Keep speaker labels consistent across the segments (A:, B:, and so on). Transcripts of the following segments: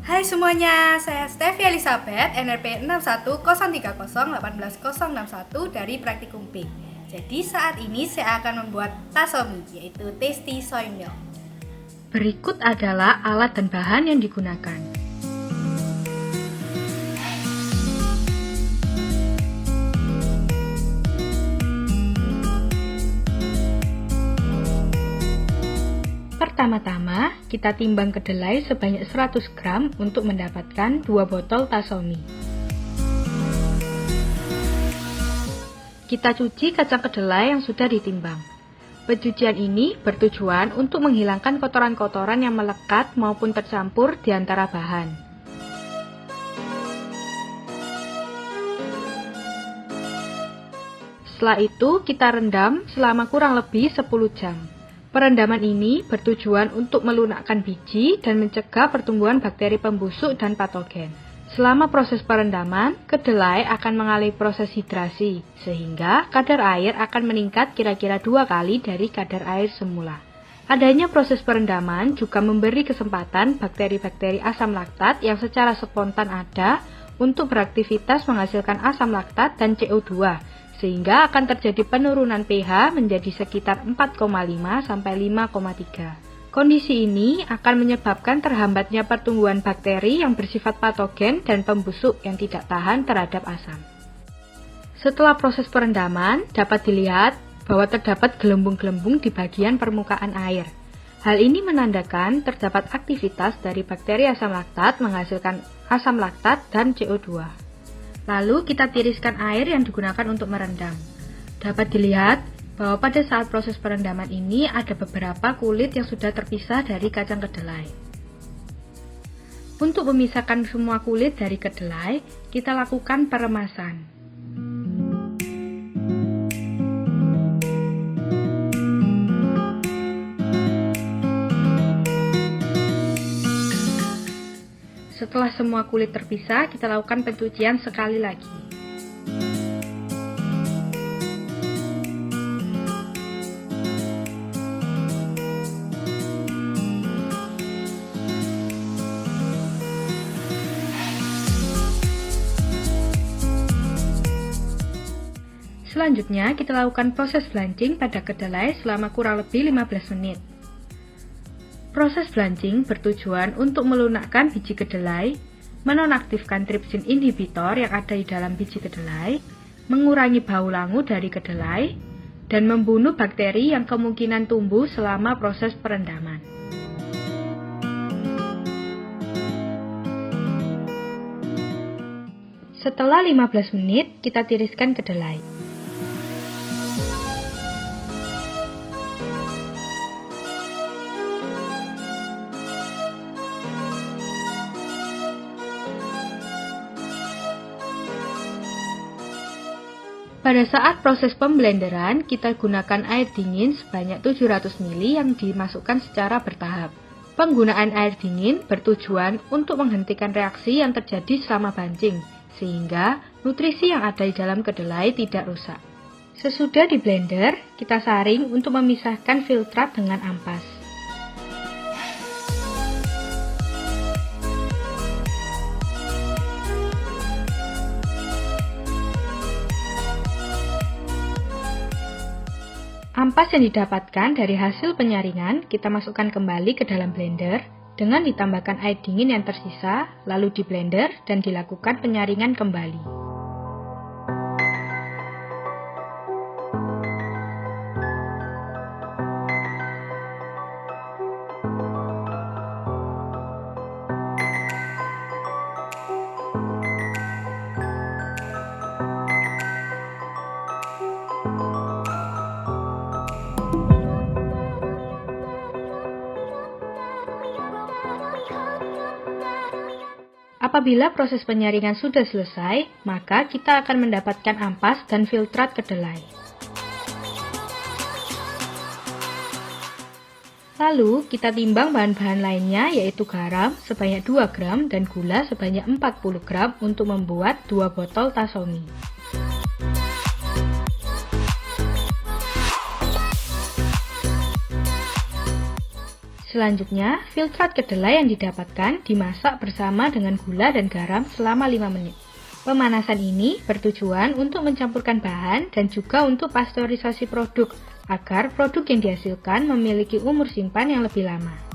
A: Hai semuanya, saya Stevi Elizabeth, NRP 6103018061 dari Praktikum B. Jadi saat ini saya akan membuat tasomi, yaitu tasty soy milk.
B: Berikut adalah alat dan bahan yang digunakan. Pertama-tama, kita timbang kedelai sebanyak 100 gram untuk mendapatkan 2 botol tasomi. Kita cuci kacang kedelai yang sudah ditimbang. Pencucian ini bertujuan untuk menghilangkan kotoran-kotoran yang melekat maupun tercampur di antara bahan. Setelah itu, kita rendam selama kurang lebih 10 jam. Perendaman ini bertujuan untuk melunakkan biji dan mencegah pertumbuhan bakteri pembusuk dan patogen. Selama proses perendaman, kedelai akan mengalami proses hidrasi, sehingga kadar air akan meningkat kira-kira 2 kali dari kadar air semula. Adanya proses perendaman juga memberi kesempatan bakteri-bakteri asam laktat yang secara spontan ada untuk beraktivitas menghasilkan asam laktat dan CO2, sehingga akan terjadi penurunan pH menjadi sekitar 4,5 sampai 5,3. Kondisi ini akan menyebabkan terhambatnya pertumbuhan bakteri yang bersifat patogen dan pembusuk yang tidak tahan terhadap asam. Setelah proses perendaman, dapat dilihat bahwa terdapat gelembung-gelembung di bagian permukaan air. Hal ini menandakan terdapat aktivitas dari bakteri asam laktat menghasilkan asam laktat dan CO2. Lalu kita tiriskan air yang digunakan untuk merendam. Dapat dilihat bahwa pada saat proses perendaman ini ada beberapa kulit yang sudah terpisah dari kacang kedelai. Untuk memisahkan semua kulit dari kedelai, kita lakukan peremasan. Setelah semua kulit terpisah, kita lakukan pencucian sekali lagi. Selanjutnya, kita lakukan proses blanching pada kedelai selama kurang lebih 15 menit. Proses blanching bertujuan untuk melunakkan biji kedelai, menonaktifkan tripsin inhibitor yang ada di dalam biji kedelai, mengurangi bau langu dari kedelai, dan membunuh bakteri yang kemungkinan tumbuh selama proses perendaman. Setelah 15 menit, kita tiriskan kedelai. Pada saat proses pemblenderan, kita gunakan air dingin sebanyak 700 ml yang dimasukkan secara bertahap. Penggunaan air dingin bertujuan untuk menghentikan reaksi yang terjadi selama banching, sehingga nutrisi yang ada di dalam kedelai tidak rusak. Sesudah di blender, kita saring untuk memisahkan filtrat dengan ampas. Ampas yang didapatkan dari hasil penyaringan kita masukkan kembali ke dalam blender dengan ditambahkan air dingin yang tersisa, lalu di blender dan dilakukan penyaringan kembali. Apabila proses penyaringan sudah selesai, maka kita akan mendapatkan ampas dan filtrat kedelai. Lalu, kita timbang bahan-bahan lainnya yaitu garam sebanyak 2 gram dan gula sebanyak 40 gram untuk membuat 2 botol tasomi. Selanjutnya, filtrat kedelai yang didapatkan dimasak bersama dengan gula dan garam selama 5 menit. Pemanasan ini bertujuan untuk mencampurkan bahan dan juga untuk pasteurisasi produk, agar produk yang dihasilkan memiliki umur simpan yang lebih lama.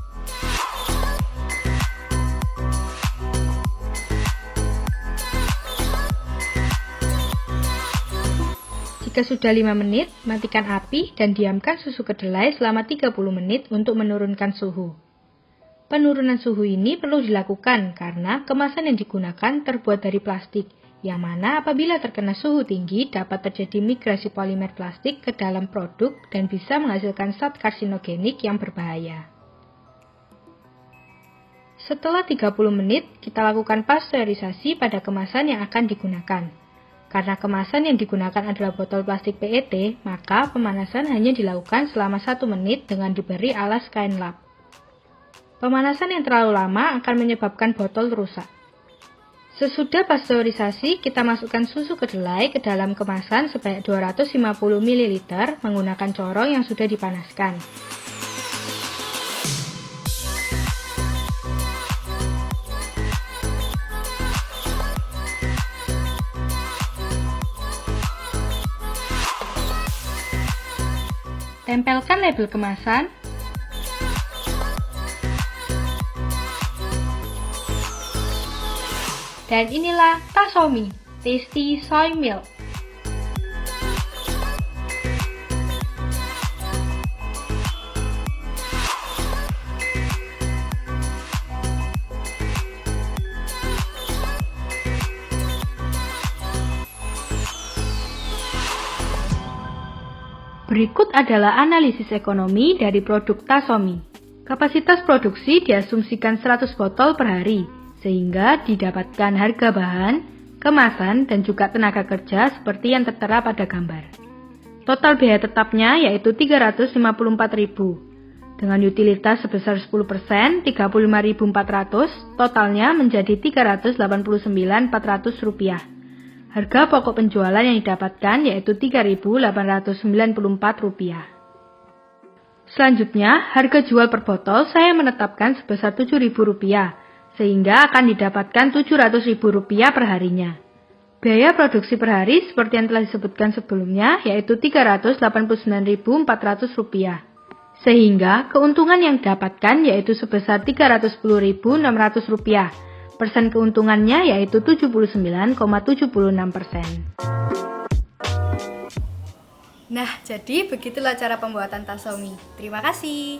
B: Jika sudah 5 menit, matikan api dan diamkan susu kedelai selama 30 menit untuk menurunkan suhu. Penurunan suhu ini perlu dilakukan karena kemasan yang digunakan terbuat dari plastik, yang mana apabila terkena suhu tinggi dapat terjadi migrasi polimer plastik ke dalam produk dan bisa menghasilkan zat karsinogenik yang berbahaya. Setelah 30 menit, kita lakukan pasteurisasi pada kemasan yang akan digunakan. Karena kemasan yang digunakan adalah botol plastik PET, maka pemanasan hanya dilakukan selama 1 menit dengan diberi alas kain lap. Pemanasan yang terlalu lama akan menyebabkan botol rusak. Sesudah pasteurisasi, kita masukkan susu kedelai ke dalam kemasan sebanyak 250 ml menggunakan corong yang sudah dipanaskan. Tempelkan label kemasan. Dan inilah Tasomi Tasty Soy Milk. Berikut adalah analisis ekonomi dari produk Tasomi. Kapasitas produksi diasumsikan 100 botol per hari, sehingga didapatkan harga bahan, kemasan, dan juga tenaga kerja seperti yang tertera pada gambar. Total biaya tetapnya yaitu 354.000. Dengan utilitas sebesar 10%, 35.400, totalnya menjadi 389.400 rupiah. Harga pokok penjualan yang didapatkan yaitu Rp3.894. Selanjutnya, harga jual per botol saya menetapkan sebesar Rp7.000, sehingga akan didapatkan Rp700.000 per harinya. Biaya produksi per hari seperti yang telah disebutkan sebelumnya yaitu Rp389.400, sehingga keuntungan yang didapatkan yaitu sebesar Rp310.600. Persen keuntungannya yaitu 79,76%.
A: Nah, jadi begitulah cara pembuatan Tasomi. Terima kasih.